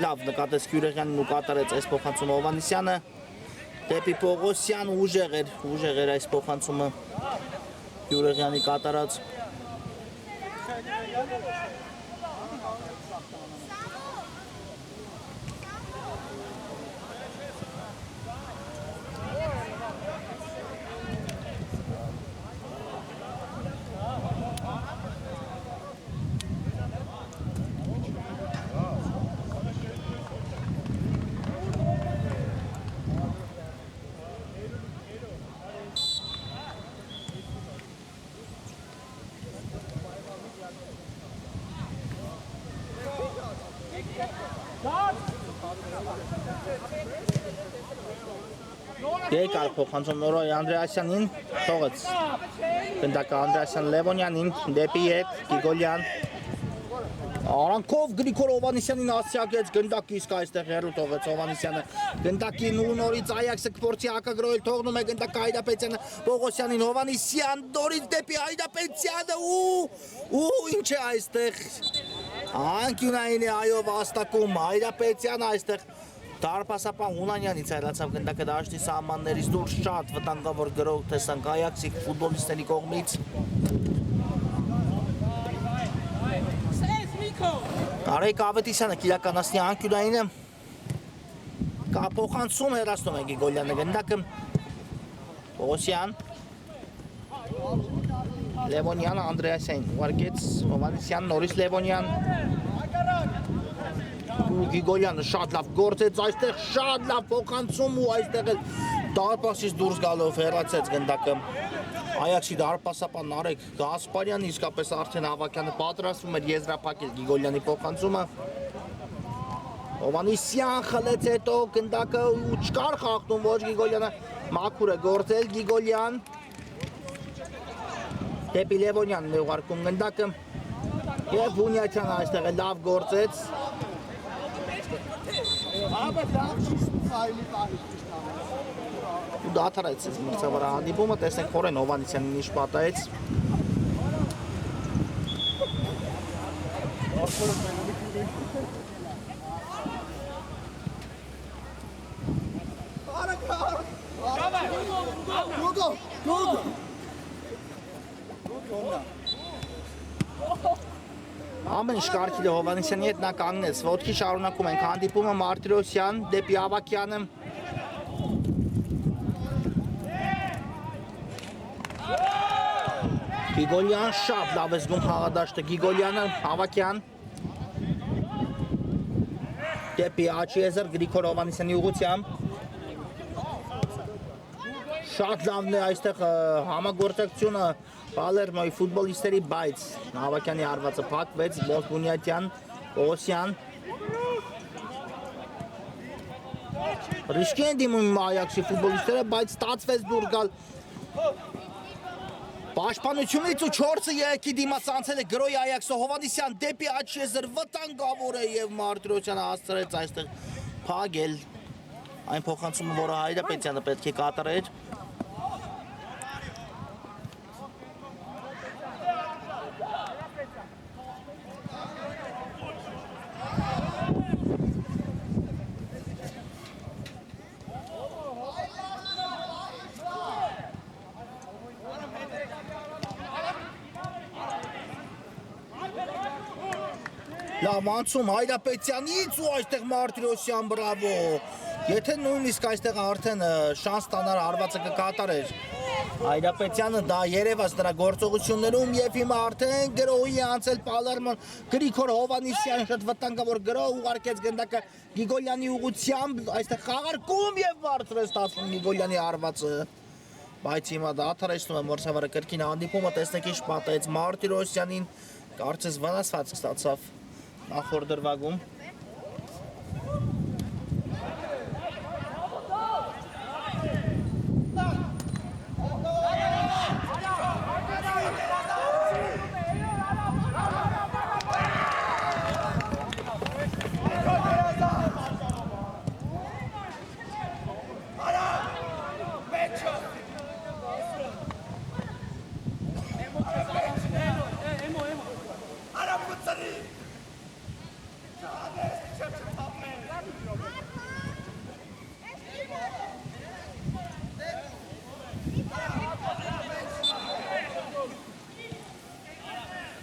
Լավ նկատեց Գյուրեղյանին ու կատարեց այս փոխանցումը Հովհաննիսյանը Դեպի Պողոսյան ուժեղ էր այս փոխանցումը Գյուրեղյանի կատարած Եկար փոխանցում Նորոյ Անդրեասյանին թողեց գնդակը Անդրեասյան Լևոնյանին դեպի հետ Գիգոլյան Արանքով Գրիգոր Հովհաննիսյանին ասիակեց գնդակը իսկ այստեղ հեռու թողեց Հովհաննիսյանը գնդակին ու նորից Այաքսը կփորձի հակագրոյել թողնում է գնդակը Հայրապետյանը Պողոսյանին Հովհաննիսյան նորից դեպի Հայրապետյանը ու ինչ է այստեղ անկյունային է այո վաստակում Հայրապետյանը այստեղ Դարպասապան Հունանյանից այլացավ գնդակը դաշտի սահմաններից դուրս շատ վտանգավոր գրող տեսանք Այաքսի ֆուտբոլիստների կողմից Արեգ Ավետիսյանը կիրականացնի անկյունայինը փոխանցում հեռացնում է Գիգոլյանը գնդակը Պողոսյան Լևոնյանը Անդրեասյանին ուղարկեց Հովհաննիսյան նորից Լևոնյան Գիգոլյանը շատ լավ գործեց այստեղ շատ լավ փոխանցում ու այստեղ էլ դարպասից դուրս գալով հեռացեց գնդակը Այաքսի դարպասապան Արեգ Գասպարյանը իսկապես արդեն Ավակյանը պատրաստվում էր եզրափակել Գիգոլյանի փոխանցումը Հովհաննիսյան խլեց հետո գնդակը ու չկար խախտում ոչ Գիգոլյանը մաքուր է գործել Գիգոլյան դեպի Լևոնյանն է ուղարկում գնդակը եւ Բունյացյանը այստեղ լավ գործեց ու դադարեցեց մրցավարի հանդիպումը տեսնենք Խորեն Հովհաննիսյանին ինչ պատահեց Ամեն ինչ կարգի է Հովհաննիսյանի հետ նա կանգնեց ոտքի շարունակում ենք հանդիպումը Մարտիրոսյան դեպի Ավակյանը Գիգոլյան շատ լավ է զգում խաղադաշտը Գիգոլյանը Ավակյան դեպի Աչիեզր Գրիգոր Հովհաննիսյանի ուղղությամբ շատ լավն է այստեղ համագործակցությունը Պալերմոյի ֆուտբոլիստերի բայց Ավակյանի հարվածը փակվեց Բունյատյան Պողոսյան Ռիսկի են դիմում Այաքսի ֆուտբոլիստերը բայց ստացվեց դուր գալ Պաշտպանությունից ու 4-ը եկի դիմաց անցել է գրոյ Այաքսը Հովհաննիսյան դեպի Աչեզր վտանգավոր է եւ Մարտիրոսյանը հասցրեց այստեղ փակել այն փոխանցումը որը Հայրապետյանը պետք է կատարեր Լավ անցում Հայրապետյանից ու այստեղ Մարտիրոսյան բրավո։ Եթե նույնիսկ այստեղ արդեն շանս ստանար հարվածը կկատարեր Հայրապետյանը դա երևաց նրա գործողություններում եւ հիմա արդեն գրոհի անցել Պալերմոն Գրիգոր Հովանեսյան շատ վտանգավոր գրոհ ուղարկեց գնդակը Գիգոլյանի ուղությամբ այստեղ խաղարկում եւ բարձր է ստացվում Գիգոլյանի հարվածը բայց հիմա դադարեցնում է Մորսավարը կրկին հանդիպումը տեսնեք ինչ պատահեց Մարտիրոսյանին կարծես վնասված ստացավ նախորդ դրվագում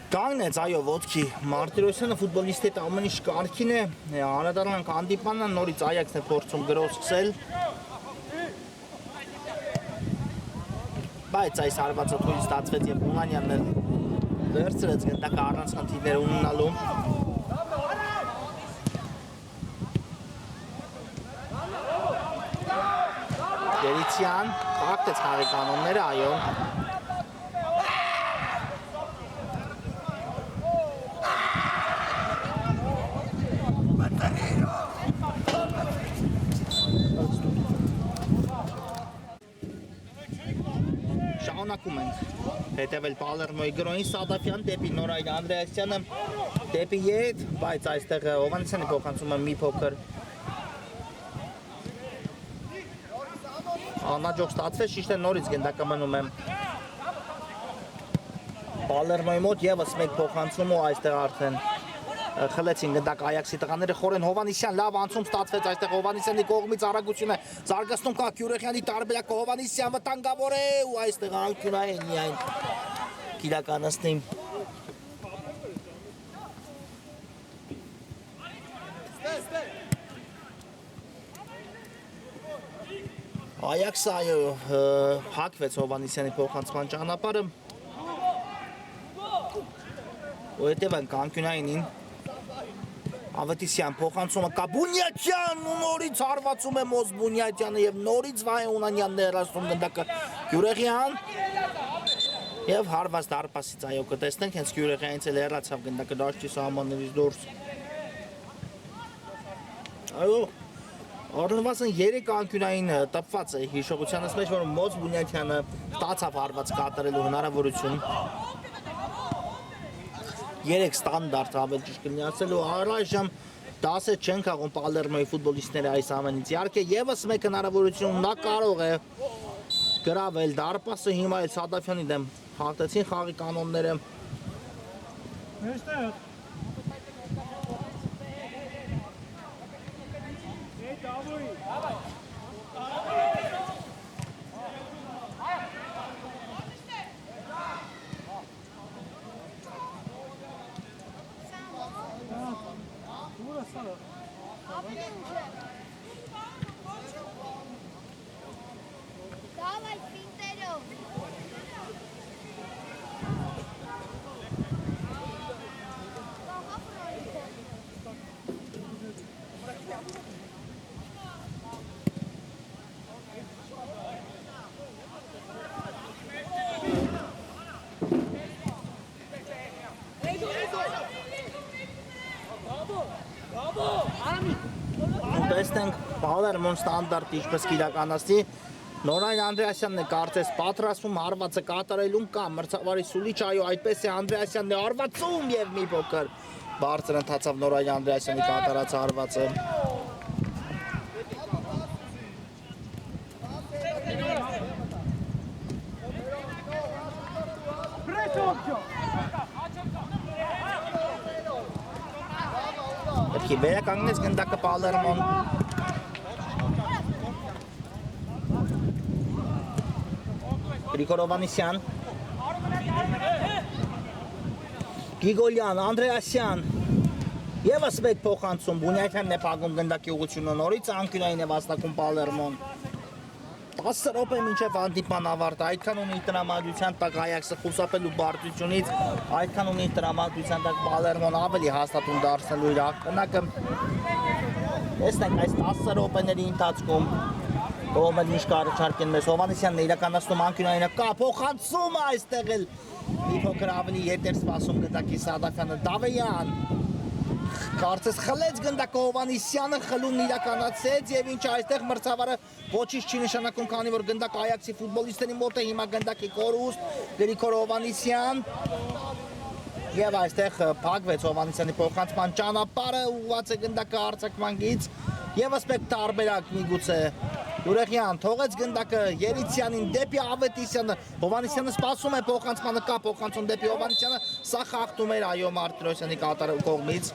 Կանգնեց այո ոտքի Մարտիրոսյանը ֆուտբոլիստի հետ ամեն ինչ կարգին է անդրադառնանք հանդիպանը նորից Այաքսն է փորձում գրոհ սկսել բայց այս հարվածը թույլ ստացվեց եւ Հունանյանն էլ վերցրեց գնդակը առանց խնդիրներ ունենալու Գերիցյան փակեց խաղի կանոնները այո Շարունակում ենք հետևել Պալերմոյի գրոհին Սադաֆյան դեպի Նորայր Անդրեասյանը դեպի ետ, բայց այստեղ Հովանեսյանը փոխանցում է մի փոքր անհաջող ստացվեց, ճիշտ է նորից գնդակը մնում է Պալերմոյի մոտ եւս մեկ փոխանցում ու այստեղ արդեն խլեցին գնդակ Այաքսի տղաները խորեն Հովանեսյան լավ անցում ստացվեց այստեղ Հովանեսյանի կողմից արագություն է զարգացնում կա Գյուրեխյանի տարբերակը Հովանեսյան վտանգավոր է ու այստեղ անկյունային միայն կիրականացնի Այաքսը այո հակվեց Հովանեսյանի փոխանցման ճանապարհը ու հետևանք անկյունայինին Ավետիսյան փոխանցումը կա Բունյատյան ու նորից հարվածում է Մոզ Բունյատյանը եւ նորից Վահե Հունանյանն է հեռացնում գնդակը Գյուրեխյան եւ հարված դարպասից այո կտեսնենք հենց Գյուրեխյանից էլ հեռացավ գնդակը դաշտի սահմաններից դուրս այո Առնվազն 3 անկյունային տպված է հիշողությանս մեջ որ Մոզ Բունյատյանը ստացավ հարված կատարելու հնարավորություն 3 ստանդարտ ավել ճիշտ կլինի ասելու առայժմ 10 չեն խաղում Պալերմոյի ֆուտբոլիստները այս ամենից իհարկե եւս մեկ հնարավորություն նա կարող է գրավել դարպասը հիմա էլ Սադաֆյանի դեմ հաղթեցին խաղի կանոնները Давай, Пинтеров! Տեսնենք Պալերմոն ստանդարտ ինչպես կիրականացնի Նորայր Անդրեասյանն է կարծես պատրաստվում հարվածը կատարելուն կամ մրցավարի սուլիչ այո այդպես է Անդրեասյանն է հարվածում եւ մի փոքր բարձր ընթացավ Նորայր Անդրեասյանի կատարած հարվածը Պետք է վերականգնեց գնդակը Պալերմոն Գրիգոր Հովանեսյան Գիգոլյան, Անդրեասյան Եվս մեկ փոխանցում Բունյակյանն է փակում գնդակի ուղղությունը նորից անկյունային է վաստակում Պալերմոն 10 րոպե մինչև հանդիպման ավարտը այդքան ունի տրամադրության տակ Այաքսը խուսափելու բարդությունից այդքան ունի տրամադրության տակ Պալերմոն ավելի հաստատուն դարձնելու իր ակնակը տեսնենք այս 10 րոպեների ընթացքում Ողմեն ինչ կառաջարկեն մեզ Հովհաննիսյանն է իրականացնում անկյունայինը կա փոխանցումը այստեղ էլ մի փոքր ավելի ետ էր սպասում գնդակի Սադաֆյանը Դավեյան Կարծես խլեց գնդակը Հովհաննիսյանը խլումն իրականացեց եւ ինչ այստեղ մրցավարը ոչինչ չի նշանակում քանի որ գնդակը Այաքսի ֆուտբոլիստների մոտ է հիմա գնդակի կորուստ Գրիգոր Հովհաննիսյան եւ այստեղ փակվեց Հովհաննիսյանի փոխանցման ճանապարհը ուղղված է գնդակը արձակմանգից եւս մեկ տարբերակ միգուցե Ուրեխյան թողեց գնդակը Երիցյանին դեպի Ավետիսյանը Հովհաննիսյանը սպասում է փոխանցմանը կա փոխանցում դեպի Հովհաննիսյանը սա խախտում էր այո Մարտիրոսյանի կողմից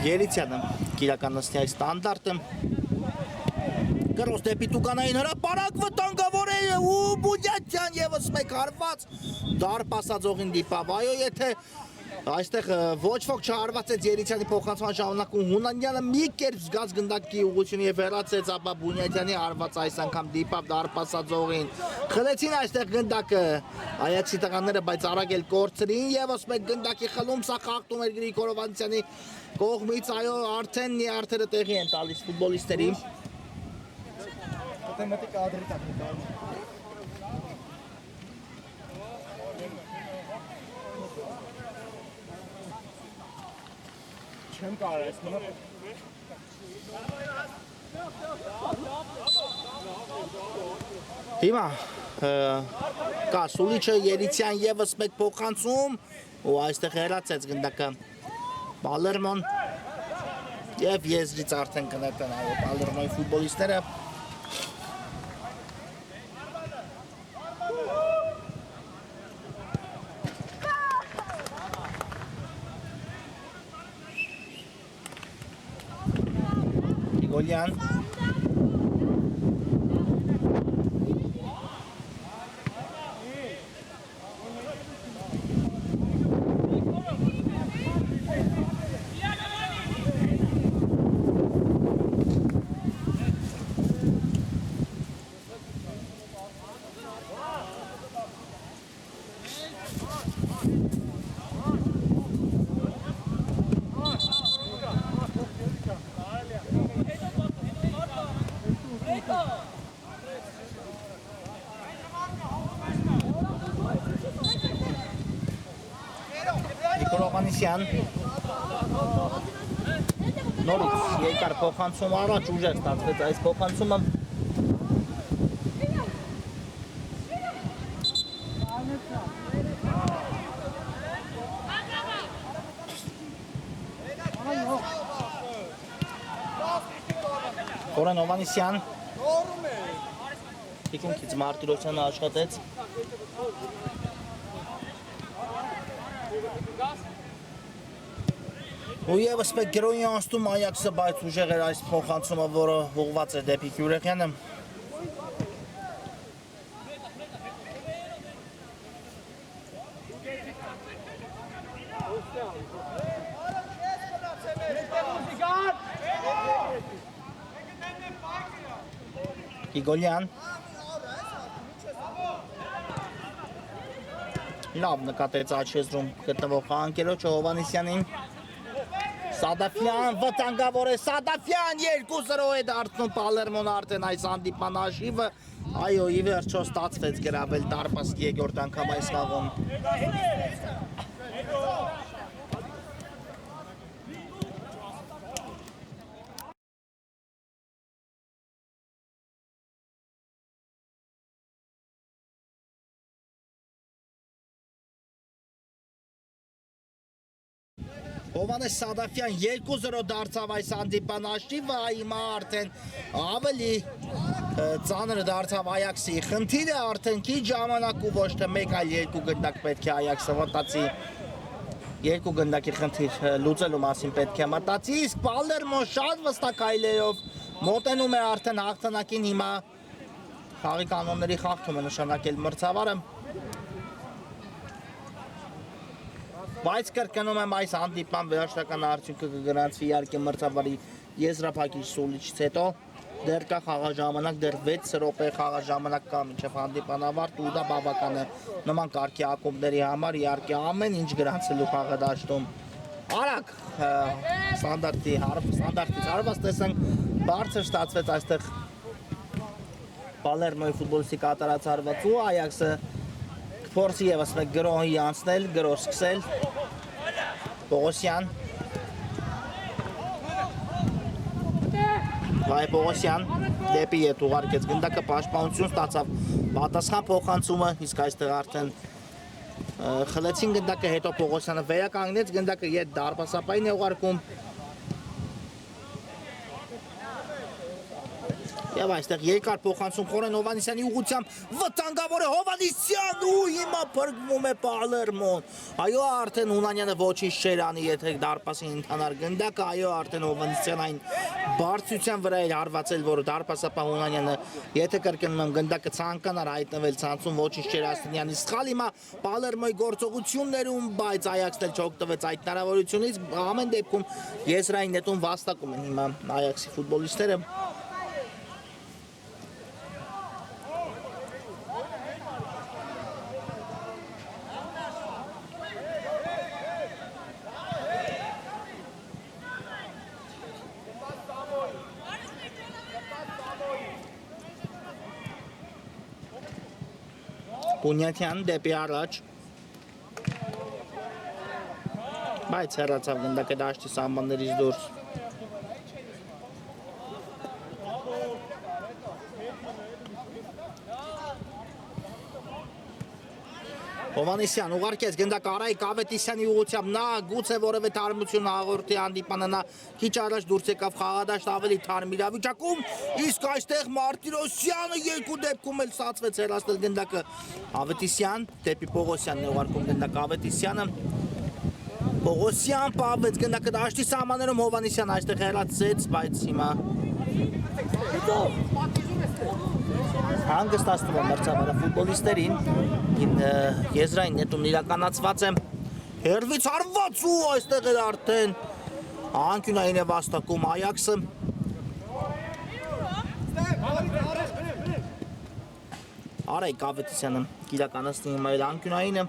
Երիցյանը իրականացնի այս ստանդարտը Կրոս դեպի տուկանային հրապարակ վտանգավոր է ու Բունյակյան եւս մեկ հարված դարպասածողին դիպավ այո եթե այստեղ ոչ ոք չհարվածեց Երիցյանի փոխանցման ժամանակում Հունանյանը մի կերպ զգաց գնդակի ուղղությունը եւ վերացեց ապա Բունյակյանի հարված այս անգամ դիպավ դարպասածողին խլեցին այստեղ գնդակը Այաքսի տղաները բայց արագ էլ կորցրին եւս մեկ գնդակի խլում սա խախտում էր Գրիգոր Հովհաննիսյանի կողմից այո արդեն նյարդերը տեղի են տալիս ֆուտբոլիստերին Matematik adresi takmak. Չեմ կարող ես մնա Հիմա կա Սուլիչը Երիցյան եւս մեկ փոխանցում ու այստեղ հեռացեց գնդակը Պալերմոն եւ եզրից արդեն կնետեն այո Պալերմոյի ֆուտբոլիստները Գոլյան Հովհաննիսյան նորից երկար փոխանցում առաջ ուժեղ ստացվեց այս փոխանցումը Խորեն Հովհաննիսյան Տիկունքից Մարտիրոսյանը աշխատեց Ու եւս մեկ գրոյի անցնում Այաքսը բայց ուժեղ էր այս փոխանցումը, որը ուղղված էր դեպի Գյուրեխյանը։ Գիգոլյան լավ նկատեց աչեզրում գտնվող անկերոջը Հովհաննիսյանին Սադաֆյան վտանգավոր է Սադաֆյան 2-0 է դարձնում Պալերմոն արդեն այս հանդիպման հաշիվը այո ի վերջո ստացվեց գրավել դարպասի երկրորդ անգամ այս խաղում Հովհաննես Սադաֆյան 2-0 դարձավ այս հանդիպան հաշիվը, հիմա արդեն ավելի ծանր դարձավ Այաքսի խնդիրը, արդեն քիչ ժամանակ ու ոչ թե մեկ այլ երկու գնդակ պետք է Այաքսը վտացի երկու գնդակի խնդիր լուծելու մասին պետք է մտածի, իսկ Պալերմոն շատ վստահ քայլերով մոտենում է արդեն հաղթանակին, հիմա խաղի կանոնների խախտում է նշանակել մրցավարը, բայց կրկնում եմ այս հանդիպման վերջնական արդյունքը կգրանցվի իհարկե մրցավարի եզրափակիչ սուլիչից հետո, դեռ կա խաղաժամանակ, դեռ 6 րոպե խաղաժամանակ կա մինչև հանդիպան ավարտ ու դա բավական է նման կարգի ակումբների համար, իհարկե ամեն ինչ գրանցելու խաղը դաշտում։ Արագ ստանդարտից հարված տեսանք, բարձր ստացվեց այստեղ Պալերմոյի ֆուտբոլիստի կատարած հարված ու Այաքսը կփորձի ևս մեկ գրոհի անցնել, գրոհ սկսել, Պողոսյան Վայ Պողոսյան դեպի ետ ուղարկեց գնդակը, պաշտպանություն ստացավ պատասխան փոխանցումը, իսկ այստեղ արդեն խլեցին գնդակը, հետո Պողոսյանը վերականգնեց գնդակը, ետ դարպասապային է ուղարկում Եվ այստեղ երկար փոխանցում Խորեն Հովհաննիսյանի ուղղությամբ վտանգավոր է Հովհաննիսյան ու հիմա փրկվում է Պալերմոն։ Այո, արդեն Հունանյանը ոչինչ չէր անի, եթե դարպասին ընդհանար գնդակը, այո, արդեն Հովհաննիսյան այն բարձրության վրա էր հարվածել, որ դարպասապահ Հունանյանը, եթե կրկնում եմ գնդակը ցանկանար հայտնվել ցանցում, ոչինչ չէր Աստրյանի սխալ հիմա Պալերմոյի գործողություններում, բայց Այաքսն էլ չօգտվեց այդ հնարավորությունից, ամեն դեպքում եզրային նետում վաստակում են հիմա Այաքսի ֆուտբոլիստները։ Պունյատյան դեպի առաջ, բայց հեռացավ գնդակը դաշտի սահմաններից դուրս։ Հովհաննիսյան ուղարկեց գնդակ Արայիկ Ավետիսյանի ուղղությամբ, նա գուցե որևէ թարմություն հաղորդի հանդիպանը, նա քիչ առաջ դուրս եկավ խաղադաշտ ավելի թարմ իրավիճակում, իսկ այստեղ Մարտիրոսյանը երկու դեպքում էլ ստացվեց հեռացնել գնդակը Ավետիսյան, դեպի Պողոսյանն է ուղարկում գնդակը Ավետիսյանը, Պողոսյան պահվեց գնդակը դաշտի սահմաններում, Հովհաննիսյան այստեղ հեռացեց, բայց հիմա հանգստացնում է մրցավարը ֆուտբոլիստերին, եզրային նետումն իրականացված է, հերվից հարված ու այստեղ էր արդեն անկյունային է վաստակում Այաքսը, Արայիկ Ավետիսյանը իրականացնում հիմա էլ անկյունայինը,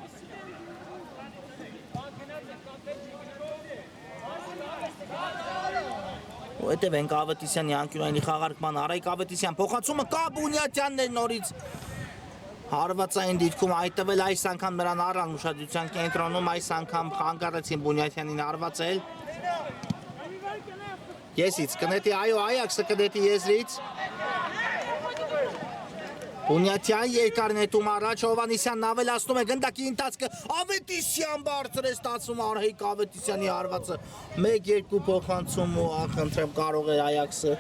Հետևենք Ավետիսյանի անկյունայինի խաղարկման, Արայիկ Ավետիսյան փոխանցումը կա Բունյատյանն էր նորից հարվածային դիրքում հայտնվել, այս անգամ նրան առան ուշադրության կենտրոնում, այս անգամ խանգարեցին Բունյատյանին հարվածել։ Եսից կնետի, այո, Այաքսը կնետի եզրից։ Բունյատյան երկար նետում առաջ, Հովհաննիսյանն ավելացնում է գնդակի ընթացքը, Ավետիսյան բարձր է ստացվում Արայիկ Ավետիսյանի հարվածը, 1-2 փոխանցում ու խնդրեմ կարող է Այաքսը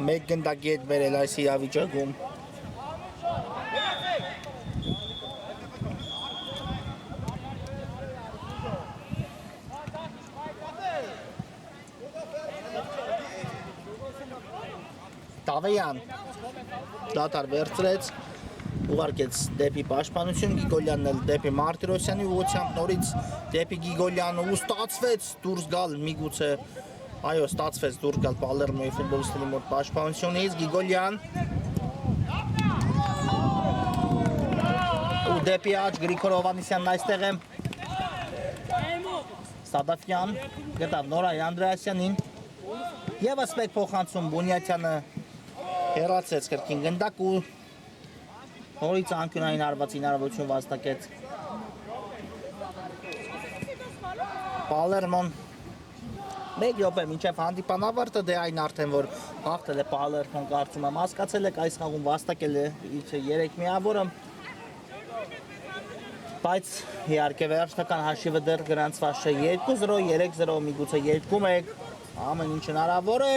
մեկ գնդակ ետ բերել այս իրավիճակում։ Տավեյան դատար վերցրեց, ուղարկեց դեպի պաշտպանություն, Գիգոլյանն էլ դեպի Մարտիրոսյանի ուղղությամբ նորից դեպի Գիգոլյանը ու ստացվեց դուրս գալ միգուցե, այո, ստացվեց դուրս գալ Պալերմոյի ֆուտբոլիստների մոտ պաշտպանությունից, Գիգոլյան ու դեպի աջ Գրիգոր Հովհաննիսյանն այստեղ է, Սադաֆյան գտավ Նորայ Անդրեասյանին, ևս մեկ փոխանցում Բունյատյանը հեռացեց կրկին գնդակ ու նորից անկյունային հարվածի հնարավորություն վաստակեց Պալերմոն 1 րոպե մինչև հանդիպան ավարտը, դե այն արդեն որ հաղթել է Պալերմոն, կարծում եմ հասկացել եք, այս խաղում վաստակել է իր 3 միավորը, բայց իհարկե վերջնական հաշիվը դեռ գրանցված չէ 2-0, 3-0, միգուցե 2-1, ամեն ինչ հնարավոր է,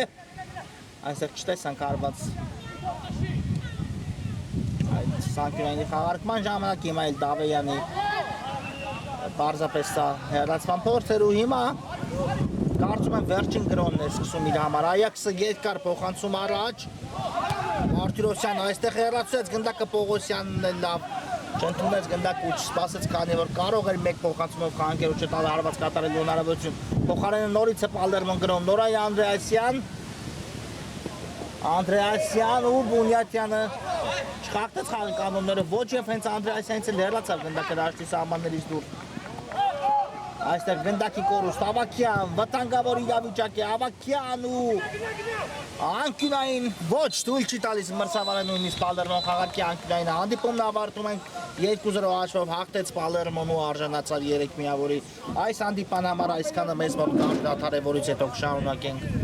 այստեղ չտեսանք հարված այդ անկյունայինի խաղարկման ժամանակ, հիմա էլ Դավեյանի Պարզապես սա հեռացման փորձեր ու հիմա կարծում եմ վերջին գրոնն է սկսում իր համար։ Այաքսը երկար փոխանցում առաջ։ Արտյուրոսյան այստեղ հեռացրեց գնդակը Պողոսյանն էլ լավ չընդունեց գնդակը ու չսպասեց, քանի որ կարող էր մեկ փոխանցումով քանքերու չտալ հարված կատարելու հնարավորություն։ Փոխարենը նորից է Պալերմոն գրոն, Նորայ Անդրեասյան ու Բունյատյանը չխախտեց խաղի կանոնները, ոչ եւ հենց Անդրեասյանից էլ հեռացավ գնդակը դաշտի սահմաններից դուրս։ Այստեղ գնդակի կորուստ Ավակյան, վտանգավոր իրավիճակ է, Ավակյան ու անկյունային ոչ թույլ չի տալիս մրցավարը նույնիսկ Պալերմոն խաղարկի անկյունային հանդիպումն ավարտում ենք 2-0 հաշվով հաղթեց Պալերմոն ու արժանացավ 3 միավորի։ Այս հանդիպան համար այսքանը մեզ մոտ դադարը, որից հետո կշարունակենք